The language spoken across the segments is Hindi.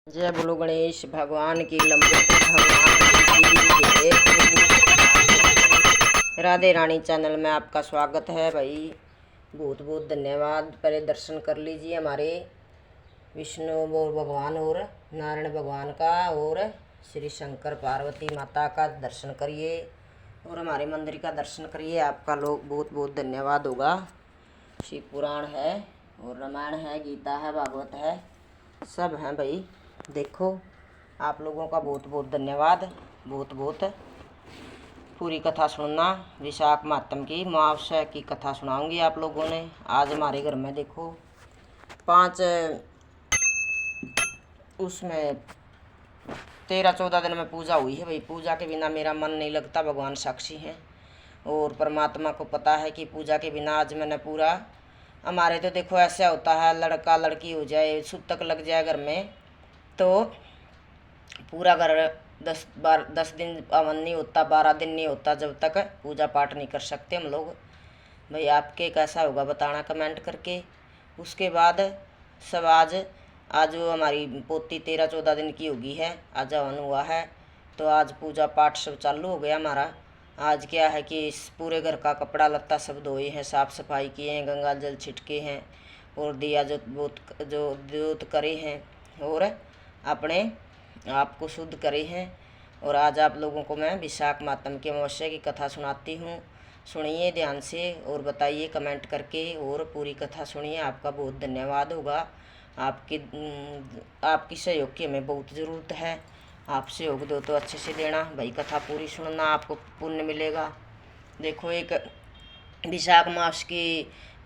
जय बोलो गणेश भगवान की लंबे भगवान की जय। राधे रानी चैनल में आपका स्वागत है भाई। बहुत बहुत धन्यवाद। पहले दर्शन कर लीजिए हमारे विष्णु भगवान और नारायण भगवान का और श्री शंकर पार्वती माता का दर्शन करिए और हमारे मंदिर का दर्शन करिए। आपका लोग बहुत बहुत धन्यवाद होगा। शिव पुराण है और रामायण है, गीता है, भागवत है, सब हैं भाई। देखो आप लोगों का बहुत बहुत धन्यवाद। बहुत बहुत पूरी कथा सुनना। विशाख मातम की अमावस्या की कथा सुनाऊंगी आप लोगों ने। आज हमारे घर में देखो 5 उसमें 13-14 दिन में पूजा हुई है भाई। पूजा के बिना मेरा मन नहीं लगता, भगवान साक्षी हैं और परमात्मा को पता है कि पूजा के बिना आज मैंने पूरा हमारे तो देखो ऐसा होता है, लड़का लड़की हो जाए, सूतक लग जाए घर में तो पूरा घर 10 दिन पावन नहीं होता, 12 दिन नहीं होता जब तक पूजा पाठ नहीं कर सकते हम लोग भाई। आपके कैसा होगा बताना कमेंट करके। उसके बाद सब आज वो हमारी पोती 13-14 दिन की होगी है, आज हवन हुआ है तो आज पूजा पाठ सब चालू हो गया हमारा। आज क्या है कि इस पूरे घर का कपड़ा लत्ता सब धोए हैं, साफ़ सफाई किए हैं, गंगा जल छिटके हैं और दिया जो जोत करे हैं और अपने आप को शुद्ध करे हैं। और आज आप लोगों को मैं विशाख मातम की अमावस्या की कथा सुनाती हूँ। सुनिए ध्यान से और बताइए कमेंट करके और पूरी कथा सुनिए। आपका बहुत धन्यवाद होगा। आपकी सहयोग की हमें बहुत ज़रूरत है। आप सहयोग दो तो अच्छे से देना भाई। कथा पूरी सुनना, आपको पुण्य मिलेगा। देखो एक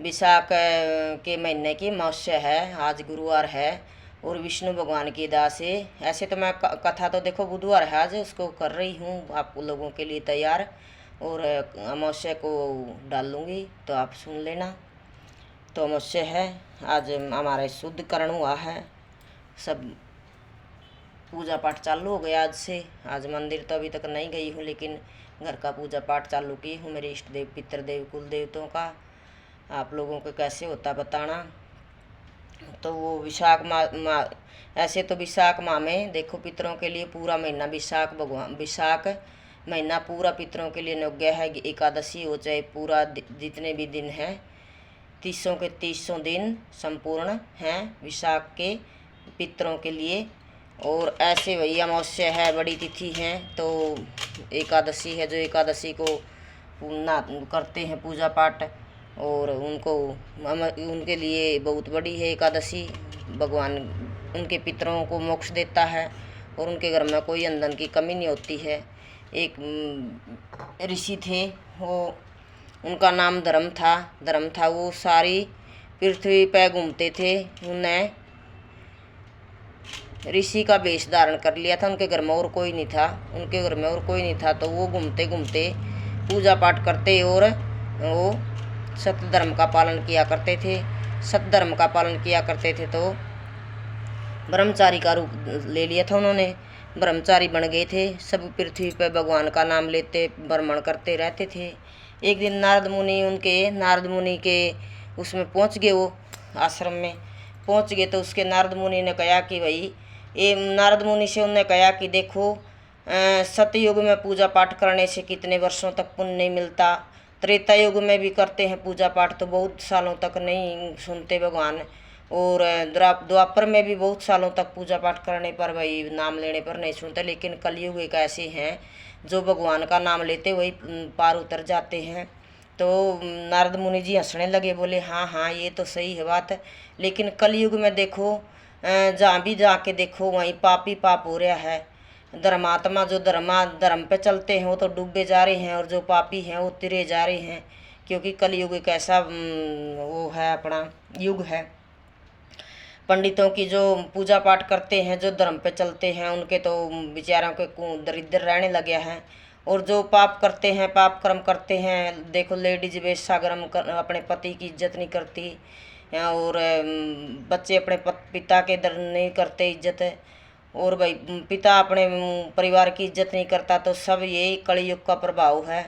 विशाख के महीने की अमावस्या है, आज गुरुवार है और विष्णु भगवान की दास है। ऐसे तो मैं कथा तो देखो बुधवार है आज उसको कर रही हूँ आप लोगों के लिए तैयार और अमावस्या को डाल लूँगी तो आप सुन लेना। तो अमावस्या है आज, हमारा शुद्धकरण हुआ है, सब पूजा पाठ चालू हो गया आज से। आज मंदिर तो अभी तक नहीं गई हूँ लेकिन घर का पूजा पाठ चालू की हूँ मेरे इष्ट देव पितृदेव कुल देवताओं का। आप लोगों को कैसे होता बताना। तो वो विशाख माह ऐसे तो विशाख माह में देखो पितरों के लिए पूरा महीना विशाख महीना पूरा पितरों के लिए नियोग्य है। एकादशी हो चाहे पूरा जितने भी दिन हैं 30 के 30 दिन संपूर्ण हैं विशाख के पितरों के लिए। और ऐसे वही अमावस्या है, बड़ी तिथि है तो एकादशी है जो एकादशी को ना करते हैं पूजा पाठ और उनके लिए बहुत बड़ी है एकादशी। भगवान उनके पितरों को मोक्ष देता है और उनके घर में कोई अंधन की कमी नहीं होती है। एक ऋषि थे, वो उनका नाम धर्म था। वो सारी पृथ्वी पर घूमते थे। उन्हें ऋषि का वेश धारण कर लिया था। उनके घर में और कोई नहीं था तो वो घूमते घूमते पूजा पाठ करते और वो सत्य धर्म का पालन किया करते थे। तो ब्रह्मचारी का रूप ले लिया था उन्होंने, ब्रह्मचारी बन गए थे। सब पृथ्वी पर भगवान का नाम लेते भ्रमण करते रहते थे। एक दिन नारद मुनि के उसमें पहुंच गए, वो आश्रम में पहुंच गए तो उसके नारद मुनि ने कहा कि भाई नारद मुनि से उन्होंने कहा कि देखो सतयुग में पूजा पाठ करने से कितने वर्षों तक पुण्य नहीं मिलता, त्रेता युग में भी करते हैं पूजा पाठ तो बहुत सालों तक नहीं सुनते भगवान, और द्वापर में भी बहुत सालों तक पूजा पाठ करने पर भाई नाम लेने पर नहीं सुनते। लेकिन कलयुग एक ऐसे हैं जो भगवान का नाम लेते वही पार उतर जाते हैं। तो नारद मुनि जी हंसने लगे, बोले हाँ ये तो सही है बात, लेकिन कलयुग में देखो जहाँ भी जाके देखो वहीं पाप ही पाप हो रहा है। धर्मात्मा जो धर्म पे चलते हैं वो तो डूबे जा रहे हैं और जो पापी हैं वो तिरे जा रहे हैं, क्योंकि कलयुग एक ऐसा वो है अपना युग है। पंडितों की जो पूजा पाठ करते हैं, जो धर्म पे चलते हैं, उनके तो बेचारों के दरिद्र रहने लगे हैं। और जो पाप करते हैं, पाप कर्म करते हैं, देखो लेडीज वेश्याग्रम अपने पति की इज्जत नहीं करती और बच्चे अपने पिता के दर नहीं करते इज्जत, और भाई पिता अपने परिवार की इज्जत नहीं करता। तो सब ये कलयुग का प्रभाव है।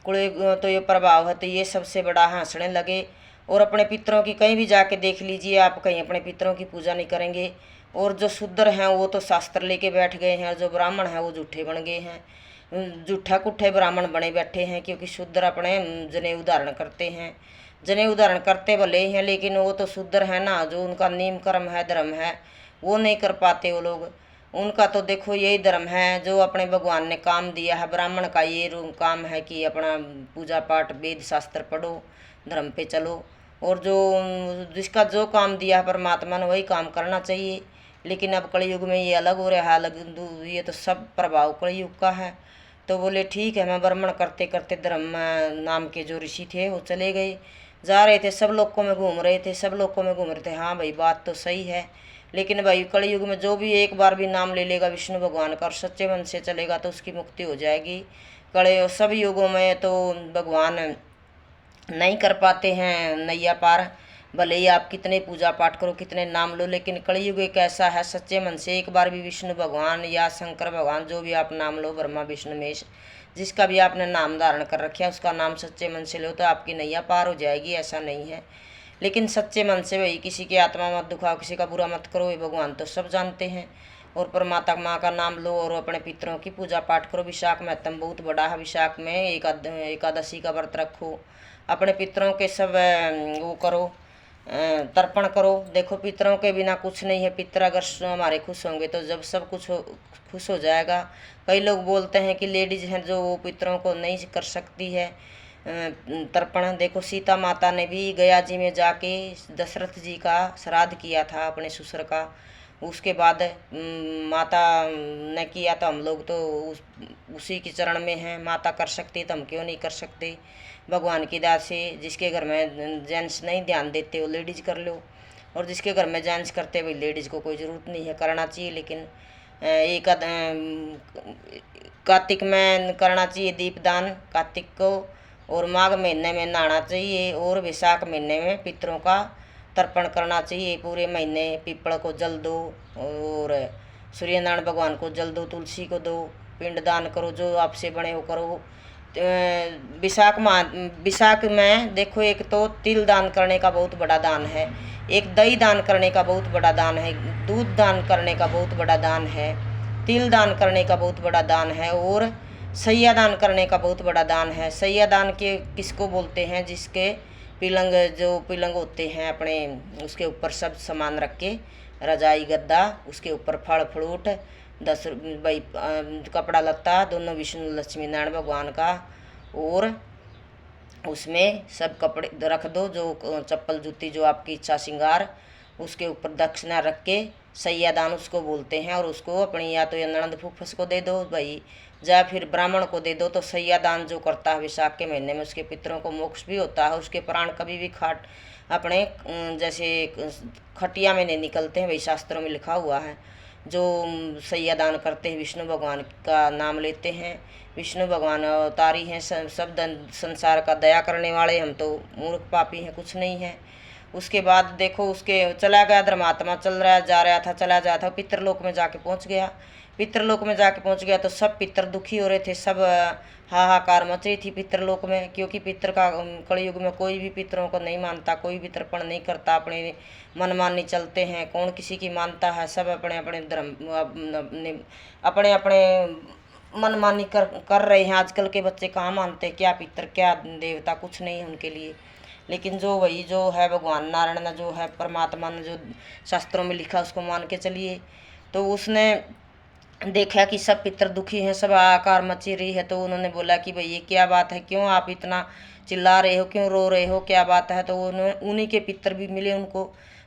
तो ये प्रभाव है तो ये सबसे बड़ा हंसने लगे। और अपने पितरों की कहीं भी जाके देख लीजिए आप, कहीं अपने पितरों की पूजा नहीं करेंगे और जो शूद्र हैं वो तो शास्त्र लेके बैठ गए हैं, और जो ब्राह्मण हैं वो झूठे बन गए हैं, झूठा कुठे ब्राह्मण बने बैठे हैं। क्योंकि शूद्र अपने जनेऊ धारण करते हैं, जनेऊ धारण करते भले हैं, लेकिन वो तो शूद्र है ना, जो उनका नियम कर्म है, धर्म है, वो नहीं कर पाते वो लोग। उनका तो देखो यही धर्म है जो अपने भगवान ने काम दिया है। ब्राह्मण का ये काम है कि अपना पूजा पाठ वेद शास्त्र पढ़ो, धर्म पे चलो, और जो जिसका जो काम दिया है परमात्मा ने वही काम करना चाहिए। लेकिन अब कलयुग में ये अलग हो रहा है, अलग, ये तो सब प्रभाव कलयुग का है। तो बोले ठीक है, मैं भ्रमण करते करते धर्म नाम के जो ऋषि थे वो चले गए, जा रहे थे, सब लोगों में घूम रहे थे, सब लोगों में घूम रहे थे। हाँ भाई, बात तो सही है, लेकिन भाई कलयुग में जो भी एक बार भी नाम ले लेगा विष्णु भगवान का और सच्चे मन से चलेगा तो उसकी मुक्ति हो जाएगी। कड़े सब युगों में तो भगवान नहीं कर पाते हैं नैया पार, भले ही आप कितने पूजा पाठ करो, कितने नाम लो, लेकिन कलयुग एक ऐसा है, सच्चे मन से एक बार भी विष्णु भगवान या शंकर भगवान, जो भी आप नाम लो, ब्रह्मा विष्णु महेश, जिसका भी आपने नाम धारण कर रखा है, उसका नाम सच्चे मन से लो तो आपकी नैया पार हो जाएगी। ऐसा नहीं है, लेकिन सच्चे मन से भाई किसी की आत्मा मत दुखाओ, किसी का बुरा मत करो, ये भगवान तो सब जानते हैं। और परमात्मा का नाम लो और अपने पितरों की पूजा पाठ करो। विशाख महत्म बहुत बड़ा है, विशाख में एकादशी का व्रत रखो, अपने पितरों के सब वो करो, तर्पण करो। देखो पितरों के बिना कुछ नहीं है, पितर अगर हमारे खुश होंगे तो जब सब कुछ खुश हो जाएगा। कई लोग बोलते हैं कि लेडीज हैं जो वो पितरों को नहीं कर सकती है तर्पण। देखो सीता माता ने भी गया जी में जाके दशरथ जी का श्राद्ध किया था अपने ससुर का, उसके बाद माता ने किया तो हम लोग तो उसी के चरण में हैं। माता कर सकती तो हम क्यों नहीं कर सकते। भगवान की दात से जिसके घर में जेंट्स नहीं ध्यान देते वो लेडीज कर लो, और जिसके घर में जेंट्स करते भाई लेडीज को कोई ज़रूरत नहीं है, करना चाहिए। लेकिन एक कार्तिक में करना चाहिए दीपदान कार्तिक को, और माघ महीने में नहाना चाहिए, और वैशाख महीने में पितरों का तर्पण करना चाहिए। पूरे महीने पीपल को जल दो, और सूर्यनारायण भगवान को जल दो, तुलसी को दो, पिंड दान करो, जो आपसे बने हो करो। विशाख में देखो, एक तो तिल दान करने का बहुत बड़ा दान है, एक दही दान करने का बहुत बड़ा दान है, दूध दान करने का बहुत बड़ा दान है, तिल दान करने का बहुत बड़ा दान है, और सैया दान करने का बहुत बड़ा दान है। सैया दान के किसको बोलते हैं? जिसके पिलंग, जो पिलंग होते हैं अपने, उसके ऊपर सब सामान रख के, रजाई गद्दा, उसके ऊपर फल फ्रूट 10 भाई कपड़ा लत्ता दोनों विष्णु लक्ष्मी नारायण भगवान का, और उसमें सब कपड़े रख दो, जो चप्पल जूती जो आपकी इच्छा श्रृंगार, उसके ऊपर दक्षिणा रख के सैया दान उसको बोलते हैं। और उसको अपनी या तो ननद फूफस को दे दो भाई, या फिर ब्राह्मण को दे दो। तो सैया दान जो करता है विशाख के महीने में, उसके पितरों को मोक्ष भी होता है, उसके प्राण कभी भी खाट अपने जैसे खटिया में नहीं निकलते हैं, वही शास्त्रों में लिखा हुआ है। जो सैया दान करते हैं विष्णु भगवान का नाम लेते हैं, विष्णु भगवान अवतारी हैं, सब संसार का दया करने वाले। हम तो मूर्ख पापी हैं, कुछ नहीं है। उसके बाद देखो, उसके चला गया धर्मात्मा, चल रहा जा रहा था, चला जाता था, पितरलोक में जाके पहुंच गया। पितरलोक में जाके पहुंच गया तो सब पितर दुखी हो रहे थे, सब हाहाकार मच रही थी पितरलोक में। क्योंकि पितर का कलयुग में कोई भी पितरों को नहीं मानता, कोई भी तर्पण नहीं करता, अपने मनमानी चलते हैं, कौन किसी की मानता है। सब अपने अपने धर्म अपने अपने मनमानी कर रहे हैं। आजकल के बच्चे कहाँ मानते, क्या पितर क्या देवता, कुछ नहीं है उनके लिए। लेकिन जो वही जो है भगवान नारायण ने, जो है परमात्मा ने जो शास्त्रों में लिखा, उसको मान के चलिए। तो उसने देखा कि सब पितर दुखी हैं, सब आकार मची रही है। तो उन्होंने बोला कि भाई ये क्या बात है, क्यों आप इतना चिल्ला रहे हो, क्यों रो रहे हो, क्या बात है। तो उन्हीं के पितर भी मिले उनको,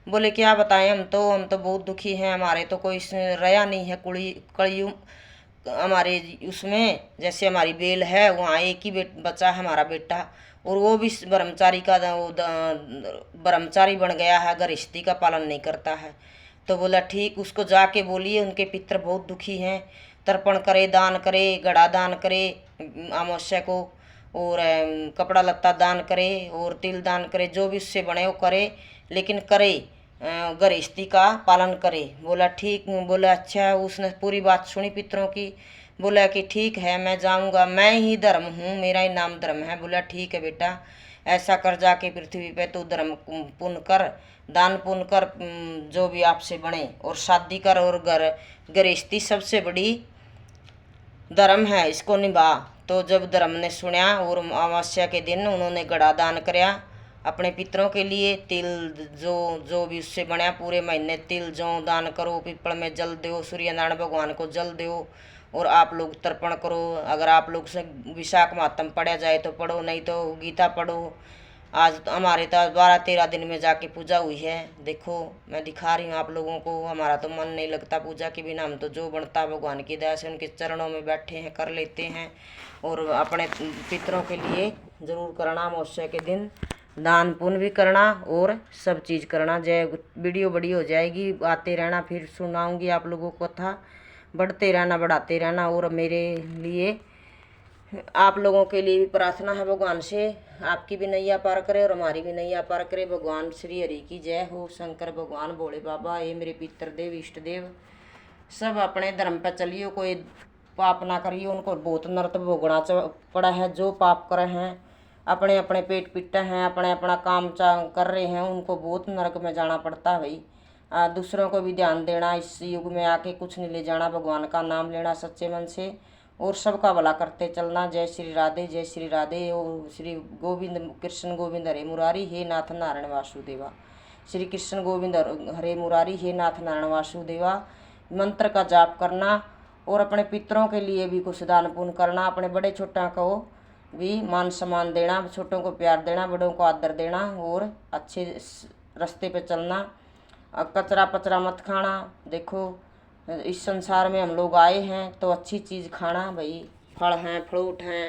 बोले क्या बताएं, हम तो बहुत दुखी हैं, हमारे तो कोई रया नहीं है कलयुग हमारे उसमें। जैसे हमारी बेल है, वहाँ एक ही बचा है हमारा बेटा, और वो भी ब्रह्मचारी का ब्रह्मचारी बन गया है, गृहस्थी का पालन नहीं करता है। तो बोला ठीक, उसको जाके बोलिए उनके पितर बहुत दुखी हैं, तर्पण करे, दान करे, घड़ा दान करे अमावस्या को, और कपड़ा लत्ता दान करे, और तिल दान करे, जो भी उससे बने वो करे, लेकिन करे गृहस्थी का पालन करे। बोला ठीक, बोला अच्छा। उसने पूरी बात सुनी पितरों की, बोला कि ठीक है, मैं जाऊंगा, मैं ही धर्म हूँ, मेरा ही नाम धर्म है। बोला ठीक है बेटा, ऐसा कर, जाके पृथ्वी पे तू धर्म पुण्य कर, दान पुण्य कर जो भी आपसे बने, और शादी कर और घर गृहस्थी सबसे बड़ी धर्म है, इसको निभा। तो जब धर्म ने सुना और अमावस्या के दिन उन्होंने घड़ा दान कराया अपने पितरों के लिए। तिल जो जो भी उससे बना पूरे महीने तिल जौ दान करो, पीपल में जल दो, सूर्यनारायण भगवान को जल दो, और आप लोग तर्पण करो। अगर आप लोग से विशाख मातम पढ़ा जाए तो पढ़ो, नहीं तो गीता पढ़ो। आज तो हमारे तो 12-13 दिन में जाके पूजा हुई है। देखो मैं दिखा रही हूँ आप लोगों को। हमारा तो मन नहीं लगता पूजा के बिना, हम तो जो बनता भगवान की दया से उनके चरणों में बैठे हैं, कर लेते हैं। और अपने पितरों के लिए ज़रूर करना अमावस्या के दिन दान पुण्य भी करना और सब चीज़ करना। जय वीडियो बड़ी हो जाएगी, आते रहना, फिर सुनाऊंगी आप लोगों को कथा। बढ़ते रहना, बढ़ाते रहना। और मेरे लिए आप लोगों के लिए भी प्रार्थना है भगवान से, आपकी भी नैया पार करे और हमारी भी नैया पार करे। भगवान श्री हरि की जय हो। शंकर भगवान, भोले बाबा, ये मेरे पितर देव इष्ट देव सब अपने धर्म पर चलियो, कोई पाप ना करियो। उनको बहुत नरक भोगना पड़ा है। जो पाप करे हैं, अपने अपने पेट पिटे हैं, अपने अपना काम कर रहे हैं, उनको बहुत नरक में जाना पड़ता है भाई। दूसरों को भी ध्यान देना, इस युग में आके कुछ नहीं ले जाना, भगवान का नाम लेना सच्चे मन से और सबका भला करते चलना। जय श्री राधे, जय श्री राधे। ओ श्री गोविंद कृष्ण गोविंद हरे मुरारी, हे नाथ नारायण वासुदेवा। श्री कृष्ण गोविंद हरे मुरारी, हे नाथ नारायण वासुदेवा। मंत्र का जाप करना और अपने पितरों के लिए भी कुछ दान पुण्य करना। अपने बड़े छोटा को भी मान सम्मान देना, छोटों को प्यार देना, बड़ों को आदर देना और अच्छे रास्ते पे चलना। कचरा पचरा मत खाना। देखो इस संसार में हम लोग आए हैं तो अच्छी चीज़ खाना भाई। फल हैं, फ्रूट हैं,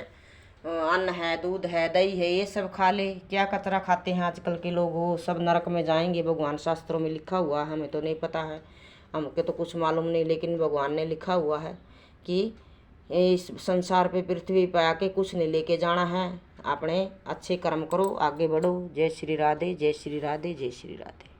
अन्न है, दूध है, दही है, ये सब खा ले। क्या कचरा खाते हैं आजकल के लोग, वो सब नरक में जाएंगे। भगवान शास्त्रों में लिखा हुआ है, हमें तो नहीं पता है, हमको तो कुछ मालूम नहीं, लेकिन भगवान ने लिखा हुआ है कि इस संसार पे पृथ्वी पे आके कुछ नहीं लेके जाना है। अपने अच्छे कर्म करो, आगे बढ़ो। जय श्री राधे, जय श्री राधे, जय श्री राधे।